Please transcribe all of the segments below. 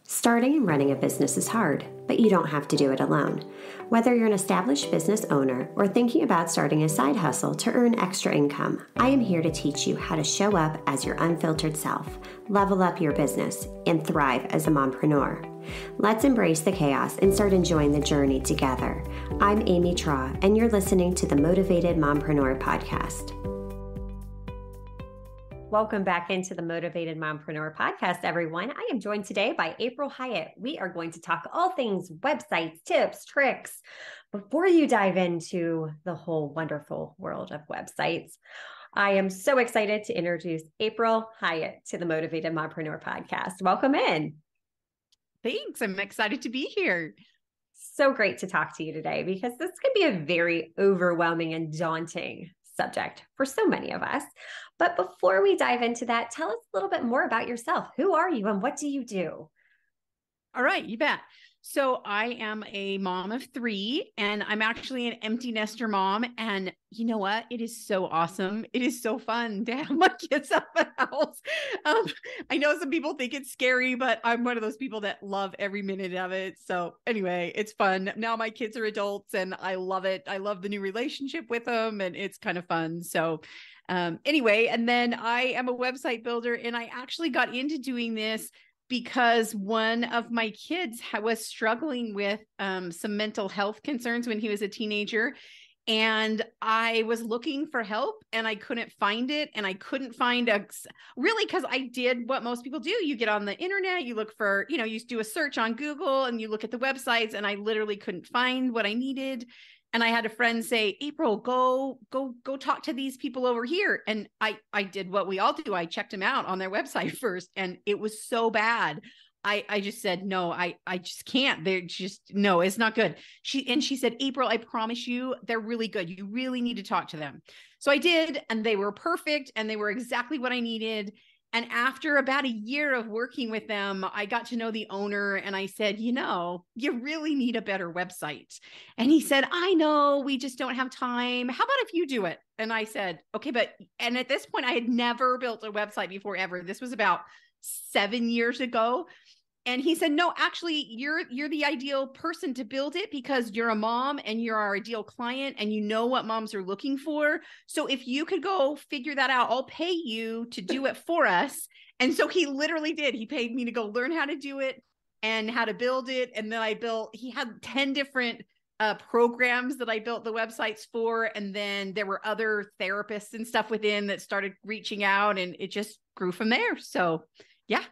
Starting and running a business is hard, but you don't have to do it alone. Whether you're an established business owner or thinking about starting a side hustle to earn extra income, I am here to teach you how to show up as your unfiltered self, level up your business, and thrive as a mompreneur. Let's embrace the chaos and start enjoying the journey together. I'm Amy Traw, and you're listening to the Motivated Mompreneur podcast. Welcome back into the Motivated Mompreneur podcast, everyone. I am joined today by April Hiatt. We are going to talk all things websites, tips, tricks. Before you dive into the whole wonderful world of websites, I am so excited to introduce April Hiatt to the Motivated Mompreneur podcast. Welcome in. Thanks. I'm excited to be here. So great to talk to you today because this can be a very overwhelming and daunting subject for so many of us. But before we dive into that, tell us a little bit more about yourself. Who are you and what do you do? All right, you bet. So I am a mom of 3, and I'm actually an empty nester mom. And you know what? It is so awesome. It is so fun to have my kids out of the house. I know some people think it's scary, but I'm one of those people that love every minute of it. So anyway, it's fun. Now my kids are adults and I love it. I love the new relationship with them and it's kind of fun. So anyway, and then I am a website builder, and I actually got into doing this because one of my kids was struggling with some mental health concerns when he was a teenager. And I was looking for help and I couldn't find it. And I couldn't find because I did what most people do. You get on the internet, you look for, you do a search on Google and you look at the websites, and I literally couldn't find what I needed. And I had a friend say, April, go talk to these people over here. And I did what we all do. I checked them out on their website first, and it was so bad. I just said, no, I just can't. They're just, no, it's not good. She said, April, I promise you, they're really good. You really need to talk to them. So I did, and they were perfect, and they were exactly what I needed. And after about a year of working with them, I got to know the owner, and I said, you really need a better website. And he said, I know, we just don't have time. How about if you do it? And I said, okay, and at this point I had never built a website before ever. This was about 7 years ago. And he said, no, actually, you're the ideal person to build it because you're a mom and you're our ideal client and you know what moms are looking for. So if you could go figure that out, I'll pay you to do it for us. And so he literally did. He paid me to go learn how to do it and how to build it. And then he had 10 different programs that I built the websites for. And then there were other therapists and stuff within that started reaching out, and it just grew from there. So yeah.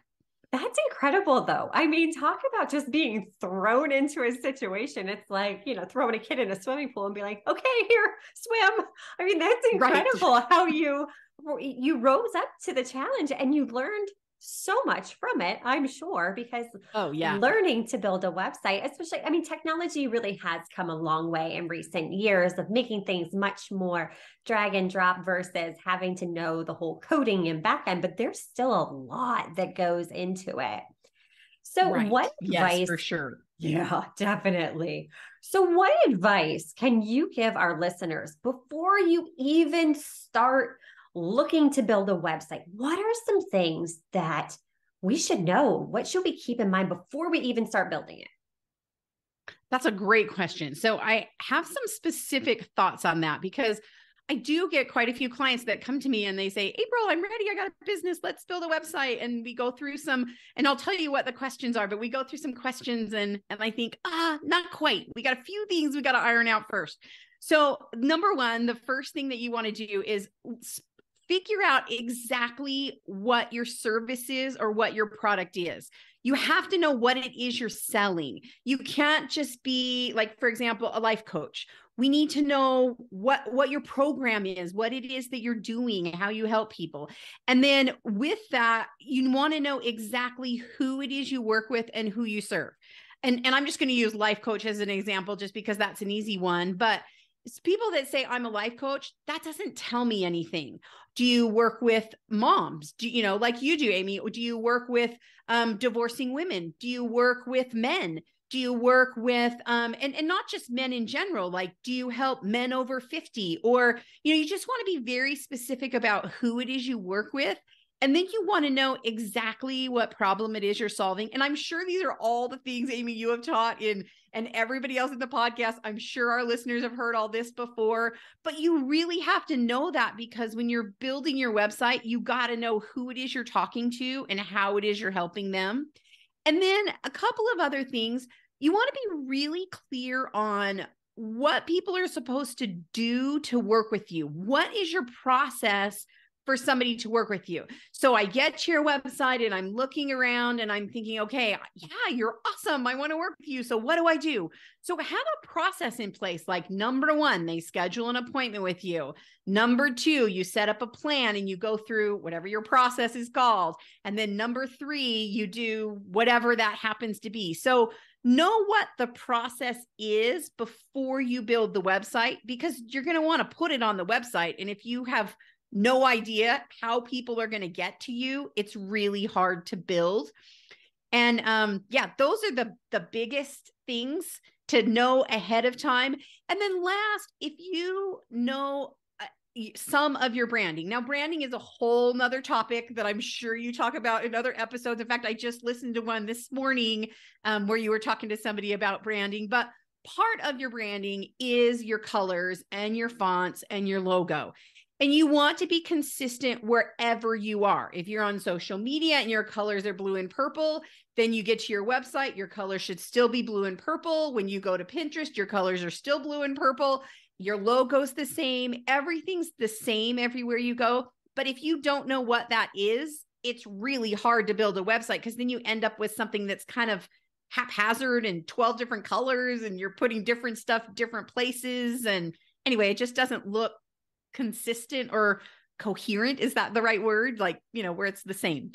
That's incredible, though. I mean, talk about just being thrown into a situation. It's like, throwing a kid in a swimming pool and be like, okay, here, swim. I mean, that's incredible. Right. How you rose up to the challenge and you learned so much from it, I'm sure, because learning to build a website, especially, I mean, technology really has come a long way in recent years of making things much more drag and drop versus having to know the whole coding and back end, but there's still a lot that goes into it. So what advice? Yes, for sure. Yeah, definitely. So what advice can you give our listeners before you even start looking to build a website? What are some things that we should know? What should we keep in mind before we even start building it? That's a great question. So I have some specific thoughts on that because I do get quite a few clients that come to me and they say, April, I'm ready. I got a business. Let's build a website. And we go through some, and I'll tell you what the questions are, but we go through some questions and I think, not quite. We got a few things we got to iron out first. So number one, the first thing that you want to do is figure out exactly what your service is or what your product is. You have to know what it is you're selling. You can't just be like, for example, a life coach. We need to know what your program is, what it is that you're doing, and how you help people. And then with that, you want to know exactly who it is you work with and who you serve. And I'm just going to use life coach as an example, just because that's an easy one. But it's people that say I'm a life coach, that doesn't tell me anything. Do you work with moms? Do like you do, Amy? Do you work with divorcing women? Do you work with men? Do you work with and not just men in general? Like, do you help men over 50? Or you just want to be very specific about who it is you work with. And then you want to know exactly what problem it is you're solving. And I'm sure these are all the things, Amy, you have taught and everybody else in the podcast. I'm sure our listeners have heard all this before, but you really have to know that, because when you're building your website, you got to know who it is you're talking to and how it is you're helping them. And then a couple of other things, you want to be really clear on what people are supposed to do to work with you. What is your process for somebody to work with you? So I get to your website and I'm looking around and I'm thinking, okay, yeah, you're awesome. I want to work with you. So what do I do? So have a process in place. Like, number one, they schedule an appointment with you. Number two, you set up a plan and you go through whatever your process is called. And then number three, you do whatever that happens to be. So know what the process is before you build the website, because you're going to want to put it on the website. And if you have no idea how people are going to get to you, it's really hard to build. And yeah, those are the biggest things to know ahead of time. And then last, if you know some of your branding. Now, branding is a whole nother topic that I'm sure you talk about in other episodes. In fact, I just listened to one this morning where you were talking to somebody about branding, but part of your branding is your colors and your fonts and your logo. And you want to be consistent wherever you are. If you're on social media and your colors are blue and purple, then you get to your website, your colors should still be blue and purple. When you go to Pinterest, your colors are still blue and purple. Your logo's the same. Everything's the same everywhere you go. But if you don't know what that is, it's really hard to build a website, because then you end up with something that's kind of haphazard and 12 different colors and you're putting different stuff different places. And anyway, it just doesn't look consistent or coherent. Is that the right word? Like, where it's the same.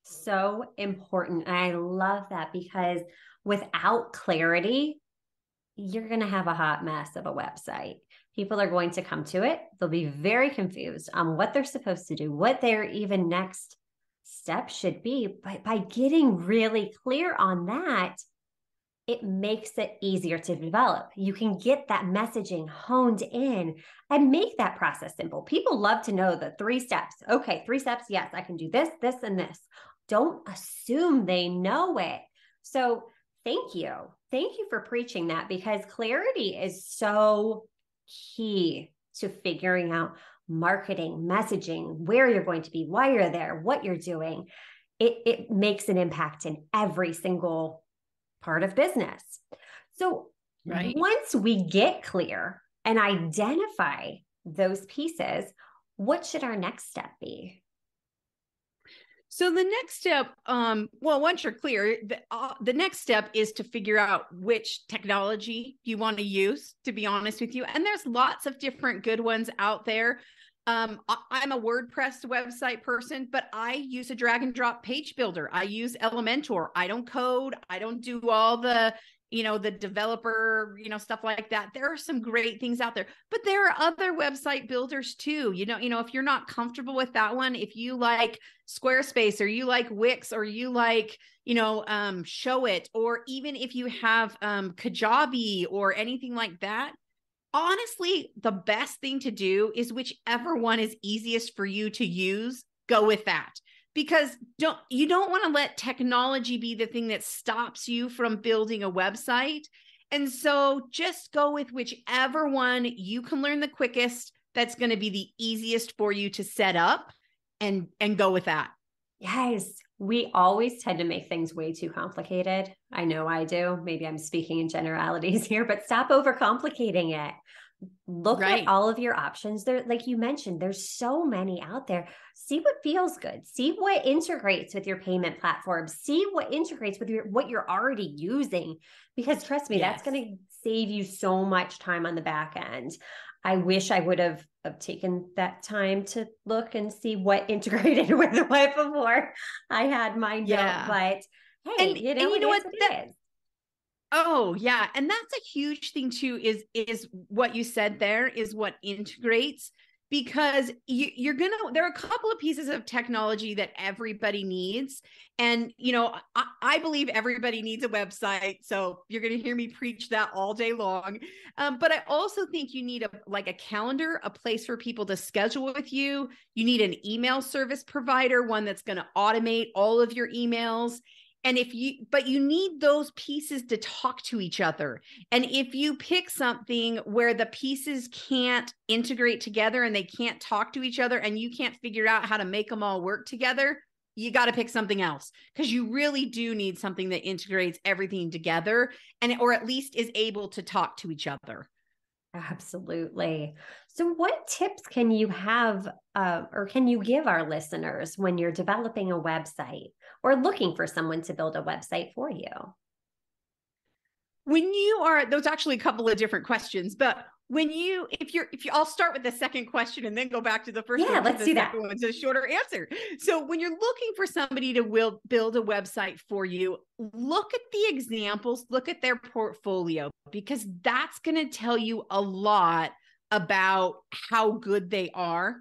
So important. I love that, because without clarity, you're going to have a hot mess of a website. People are going to come to it. They'll be very confused on what they're supposed to do, what their even next step should be. But by getting really clear on that, it makes it easier to develop. You can get that messaging honed in and make that process simple. People love to know the 3 steps. Okay, 3 steps. Yes, I can do this, this, and this. Don't assume they know it. So thank you. Thank you for preaching that, because clarity is so key to figuring out marketing, messaging, where you're going to be, why you're there, what you're doing. It makes an impact in every single part of business. So right. Once we get clear and identify those pieces, what should our next step be? So the next step, once you're clear, the next step is to figure out which technology you want to use, to be honest with you. And there's lots of different good ones out there. I'm a WordPress website person, but I use a drag and drop page builder. I use Elementor. I don't code. I don't do all the the developer, stuff like that. There are some great things out there, but there are other website builders too. If you're not comfortable with that one, if you like Squarespace or you like Wix or you like, Show It, or even if you have Kajabi or anything like that, honestly, the best thing to do is whichever one is easiest for you to use, go with that. Because you don't want to let technology be the thing that stops you from building a website. And so just go with whichever one you can learn the quickest, that's going to be the easiest for you to set up, and go with that. Yes, we always tend to make things way too complicated. I know I do. Maybe I'm speaking in generalities here, but stop overcomplicating it. Look at all of your options. There, like you mentioned, there's so many out there. See what feels good. See what integrates with your payment platform. See what integrates with what you're already using. Because trust me, that's going to save you so much time on the back end. I wish I would have taken that time to look and see what integrated with what before I had mine built. But hey, you know what? It is. Oh yeah. And that's a huge thing too, is what you said there is what integrates. because there are a couple of pieces of technology that everybody needs. And, I believe everybody needs a website. So you're going to hear me preach that all day long. But I also think you need a calendar, a place for people to schedule with you. You need an email service provider, one that's going to automate all of your emails. But you need those pieces to talk to each other. And if you pick something where the pieces can't integrate together and they can't talk to each other and you can't figure out how to make them all work together, you got to pick something else, because you really do need something that integrates everything together or at least is able to talk to each other. Absolutely. So what tips can you have or can you give our listeners when you're developing a website or looking for someone to build a website for you? Those actually a couple of different questions, but I'll start with the second question and then go back to the first one. Let's do that. The second one's a shorter answer. So when you're looking for somebody to build a website for you, look at the examples, look at their portfolio, because that's going to tell you a lot about how good they are.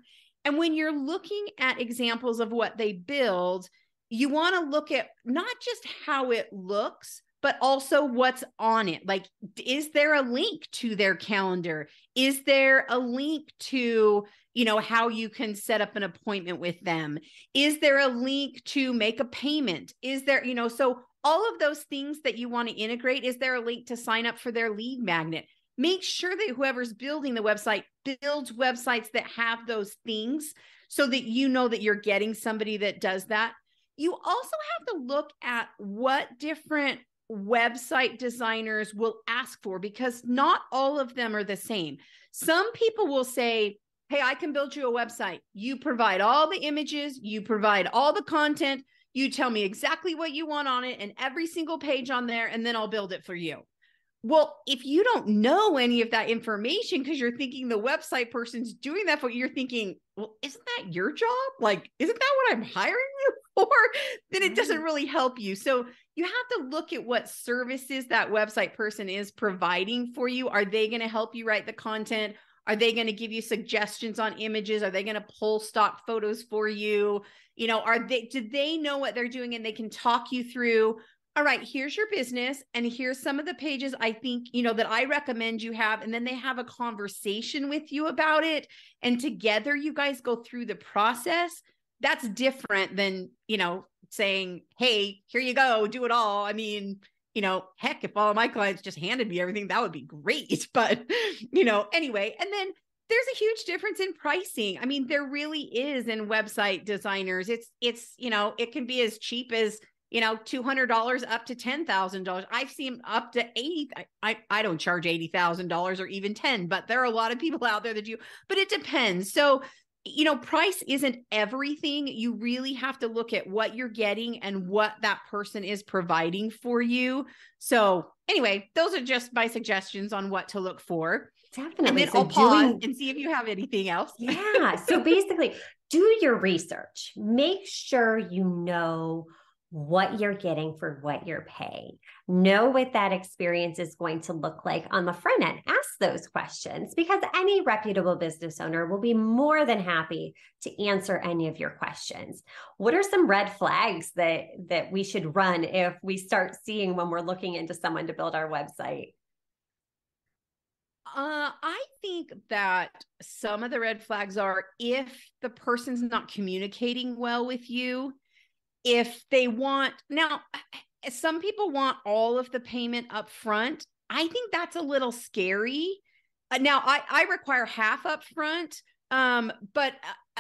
And when you're looking at examples of what they build, you want to look at not just how it looks, but also what's on it. Like, is there a link to their calendar? Is there a link to, how you can set up an appointment with them? Is there a link to make a payment? Is there, so all of those things that you want to integrate, is there a link to sign up for their lead magnet? Make sure that whoever's building the website builds websites that have those things so that that you're getting somebody that does that. You also have to look at what different website designers will ask for, because not all of them are the same. Some people will say, hey, I can build you a website. You provide all the images, you provide all the content, you tell me exactly what you want on it and every single page on there, and then I'll build it for you. Well, if you don't know any of that information because you're thinking the website person's doing that for you, you're thinking, well, isn't that your job? Like, isn't that what I'm hiring you for? Then it doesn't really help you. So you have to look at what services that website person is providing for you. Are they going to help you write the content? Are they going to give you suggestions on images? Are they going to pull stock photos for you? Do they know what they're doing and they can talk you through, all right, here's your business and here's some of the pages I think, that I recommend you have. And then they have a conversation with you about it. And together you guys go through the process. That's different than, saying, hey, here you go, do it all. I mean, heck, if all of my clients just handed me everything, that would be great. But, anyway, and then there's a huge difference in pricing. I mean, there really is in website designers. It's, it can be as cheap as, $200 up to $10,000. I've seen up to 80. I don't charge $80,000 or even 10, but there are a lot of people out there that do, but it depends. So, price isn't everything. You really have to look at what you're getting and what that person is providing for you. So anyway, those are just my suggestions on what to look for. Definitely. And then I'll pause and see if you have anything else. Yeah. So basically, do your research. Make sure you know what you're getting for what you're paying. Know what that experience is going to look like on the front end. Ask those questions, because any reputable business owner will be more than happy to answer any of your questions. What are some red flags that we should run if we start seeing when we're looking into someone to build our website? I think that some of the red flags are if the person's not communicating well with you. If they now, some people want all of the payment up front. I think that's a little scary. Now I require half up front. But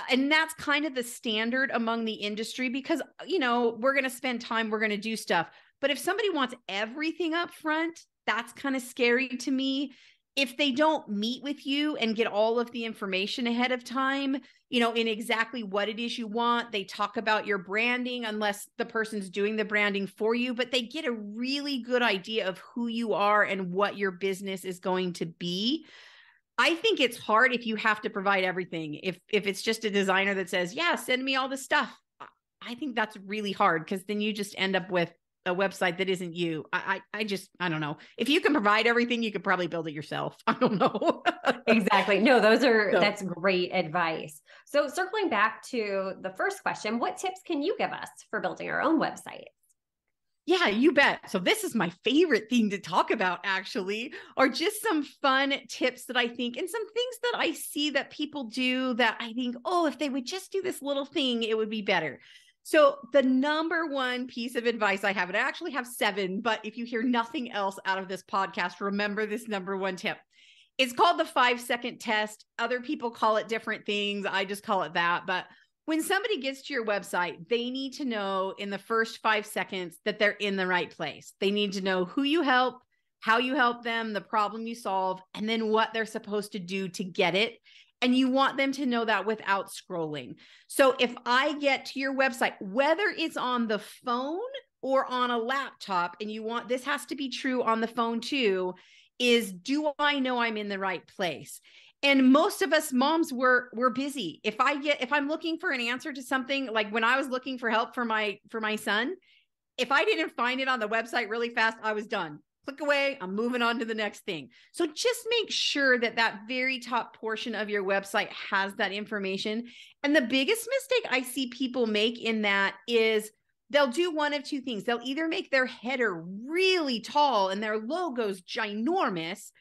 and that's kind of the standard among the industry because, we're going to spend time, we're going to do stuff. But if somebody wants everything up front, that's kind of scary to me. If they don't meet with you and get all of the information ahead of time, in exactly what it is you want, they talk about your branding, unless the person's doing the branding for you, but they get a really good idea of who you are and what your business is going to be. I think it's hard if you have to provide everything. If it's just a designer that says, yeah, send me all the stuff. I think that's really hard because then you just end up with a website that isn't you. I don't know. If you can provide everything, you could probably build it yourself. I don't know. Exactly. No, So, that's great advice. So circling back to the first question, what tips can you give us for building our own website? yeah, you bet. So this is my favorite thing to talk about, actually, or just some fun tips that I think, and some things that I see that people do that I think, oh, if they would just do this little thing, it would be better. So the number one piece of advice I have, and I actually have 7, but if you hear nothing else out of this podcast, remember this number one tip. It's called the 5-second test. Other people call it different things. I just call it that. But when somebody gets to your website, they need to know in the first 5 seconds that they're in the right place. They need to know who you help, how you help them, the problem you solve, and then what they're supposed to do to get it. And you want them to know that without scrolling. So if I get to your website, whether it's on the phone or on a laptop, and you want, this has to be true on the phone too, is do I know I'm in the right place? And most of us moms we're busy. If I'm looking for an answer to something, like when I was looking for help for my son, if I didn't find it on the website really fast, I was done. Click away, I'm moving on to the next thing. So just make sure that that very top portion of your website has that information. And the biggest mistake I see people make in that is they'll do one of two things. They'll either make their header really tall and their logo's ginormous.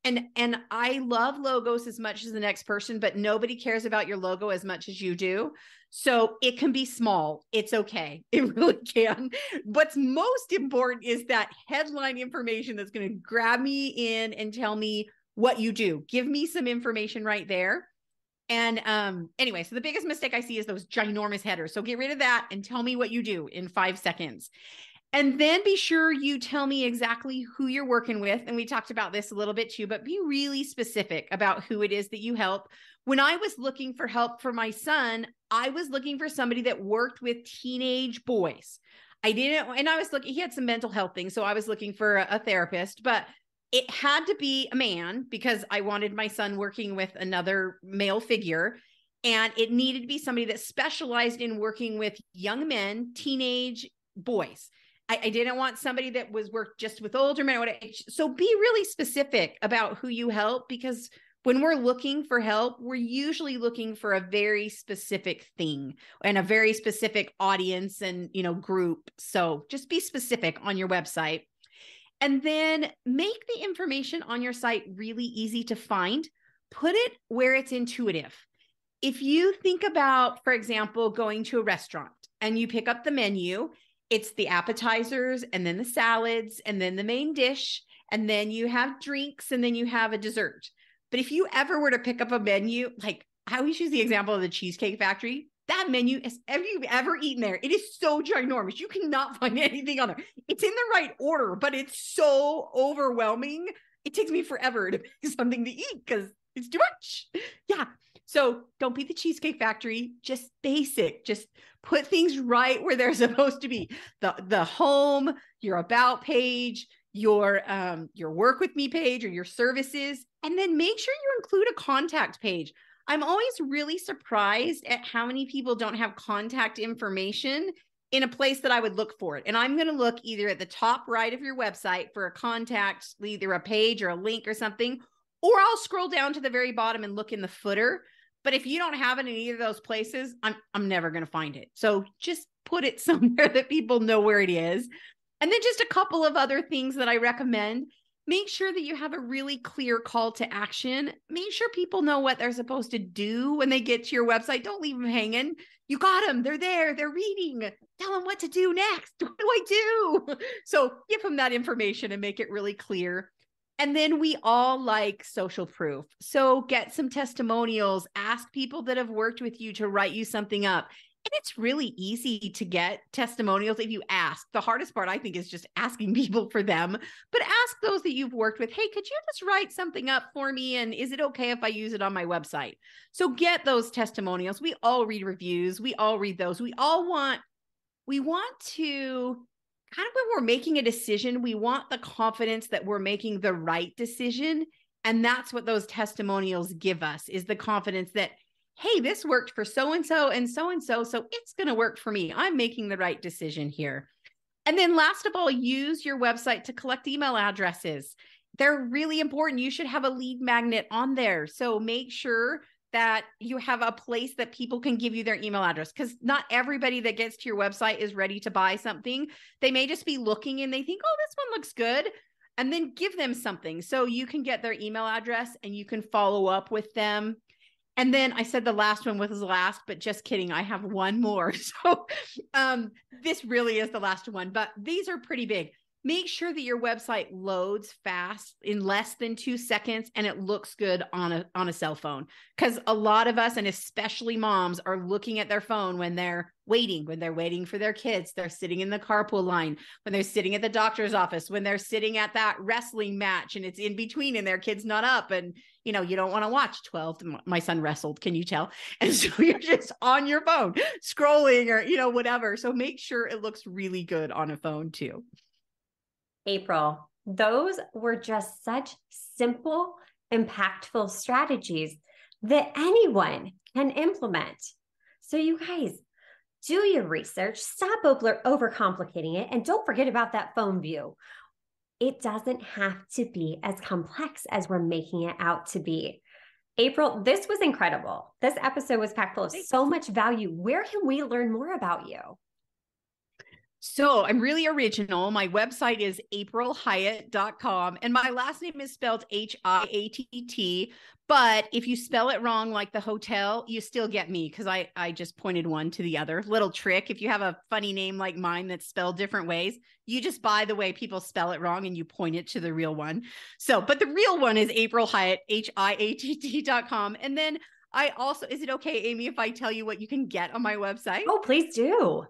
And I love logos as much as the next person, but nobody cares about your logo as much as you do. So it can be small. It's okay. It really can. What's most important is that headline information that's going to grab me in and tell me what you do. Give me some information right there. And anyway, so the biggest mistake I see is those ginormous headers. So get rid of that and tell me what you do in 5 seconds. And then be sure you tell me exactly who you're working with. And we talked about this a little bit too, but be really specific about who it is that you help. When I was looking for help for my son, I was looking for somebody that worked with teenage boys. And I was looking, he had some mental health things. So I was looking for a therapist, but it had to be a man because I wanted my son working with another male figure. And it needed to be somebody that specialized in working with young men, teenage boys. I didn't want somebody that was worked just with older men. So be really specific about who you help, because when we're looking for help, we're usually looking for a very specific thing and a very specific audience and, group. So just be specific on your website. And then make the information on your site really easy to find. Put it where it's intuitive. If you think about, for example, going to a restaurant and you pick up the menu, it's the appetizers and then the salads and then the main dish, and then you have drinks and then you have a dessert. But if you ever were to pick up a menu, like I always use the example of the Cheesecake Factory, that menu is, have you ever eaten there? It is so ginormous. You cannot find anything on there. It's in the right order, but it's so overwhelming. It takes me forever to pick something to eat because it's too much. Yeah. So don't be the Cheesecake Factory, just basic, just put things right where they're supposed to be. The home, your about page, your work with me page or your services, and then make sure you include a contact page. I'm always really surprised at how many people don't have contact information in a place that I would look for it. And I'm going to look either at the top right of your website for a contact, either a page or a link or something, or I'll scroll down to the very bottom and look in the footer. But if you don't have it in either of those places, I'm never going to find it. So just put it somewhere that people know where it is. And then just a couple of other things that I recommend. Make sure that you have a really clear call to action. Make sure people know what they're supposed to do when they get to your website. Don't leave them hanging. You got them. They're there. They're reading. Tell them what to do next. What do I do? So give them that information and make it really clear. And then we all like social proof. So get some testimonials. Ask people that have worked with you to write you something up. And it's really easy to get testimonials if you ask. The hardest part, I think, is just asking people for them. But ask those that you've worked with, hey, could you just write something up for me? And is it okay if I use it on my website? So get those testimonials. We all read reviews. We all read those. We want to kind of, when we're making a decision, we want the confidence that we're making the right decision. And that's what those testimonials give us, is the confidence that, hey, this worked for so-and-so and so-and-so, so it's going to work for me. I'm making the right decision here. And then last of all, use your website to collect email addresses. They're really important. You should have a lead magnet on there. So make sure that you have a place that people can give you their email address, because not everybody that gets to your website is ready to buy something. They may just be looking and they think, oh, this one looks good. And then give them something so you can get their email address and you can follow up with them. And then I said the last one was last, but just kidding. I have one more. So this really is the last one, but these are pretty big. Make sure that your website loads fast in less than 2 seconds and it looks good on a cell phone. Because a lot of us, and especially moms, are looking at their phone when they're waiting for their kids. They're sitting in the carpool line, when they're sitting at the doctor's office, when they're sitting at that wrestling match and it's in between and their kid's not up. And, you know, you don't want to watch 12. My son wrestled, can you tell? And so you're just on your phone scrolling or, you know, whatever. So make sure it looks really good on a phone too. April, those were just such simple, impactful strategies that anyone can implement. So you guys, do your research, stop overcomplicating it, and don't forget about that phone view. It doesn't have to be as complex as we're making it out to be. April, this was incredible. This episode was packed full of so much value. Where can we learn more about you? So I'm really original. My website is aprilhiatt.com and my last name is spelled Hiatt. But if you spell it wrong, like the hotel, you still get me because I just pointed one to the other. Little trick. If you have a funny name like mine that's spelled different ways, you just buy the way people spell it wrong and you point it to the real one. So, but the real one is April Hiatt, Hiatt.com. And then I also, is it okay, Amy, if I tell you what you can get on my website? Oh, please do.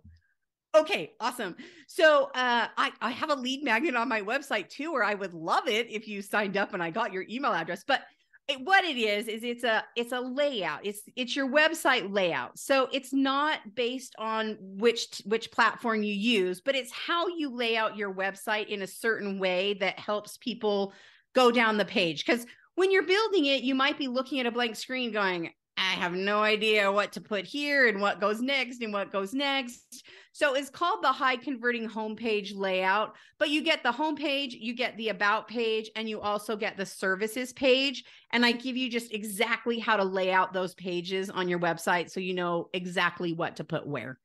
Okay, awesome. So I have a lead magnet on my website too, where I would love it if you signed up and I got your email address. But what it is it's a layout. It's your website layout. So it's not based on which platform you use, but it's how you lay out your website in a certain way that helps people go down the page. Because when you're building it, you might be looking at a blank screen going, I have no idea what to put here and what goes next and what goes next. So it's called the high converting homepage layout, but you get the homepage, you get the about page, and you also get the services page. And I give you just exactly how to lay out those pages on your website so you know exactly what to put where.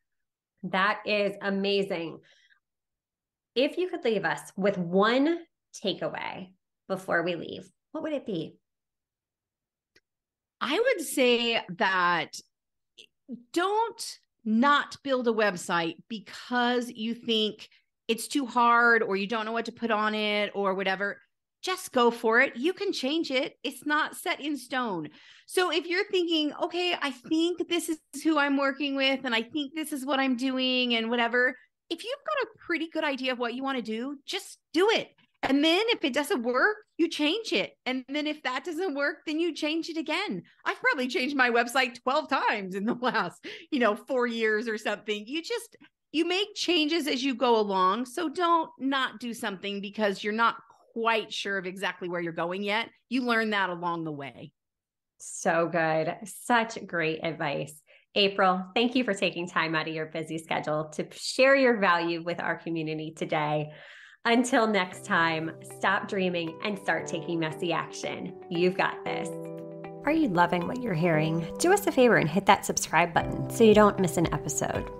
That is amazing. If you could leave us with one takeaway before we leave, what would it be? I would say that don't not build a website because you think it's too hard or you don't know what to put on it or whatever. Just go for it. You can change it. It's not set in stone. So if you're thinking, okay, I think this is who I'm working with and I think this is what I'm doing and whatever, if you've got a pretty good idea of what you want to do, just do it. And then if it doesn't work, you change it. And then if that doesn't work, then you change it again. I've probably changed my website 12 times in the last, 4 years or something. You make changes as you go along. So don't not do something because you're not quite sure of exactly where you're going yet. You learn that along the way. So good. Such great advice. April, thank you for taking time out of your busy schedule to share your value with our community today. Until next time, stop dreaming and start taking messy action. You've got this. Are you loving what you're hearing? Do us a favor and hit that subscribe button so you don't miss an episode.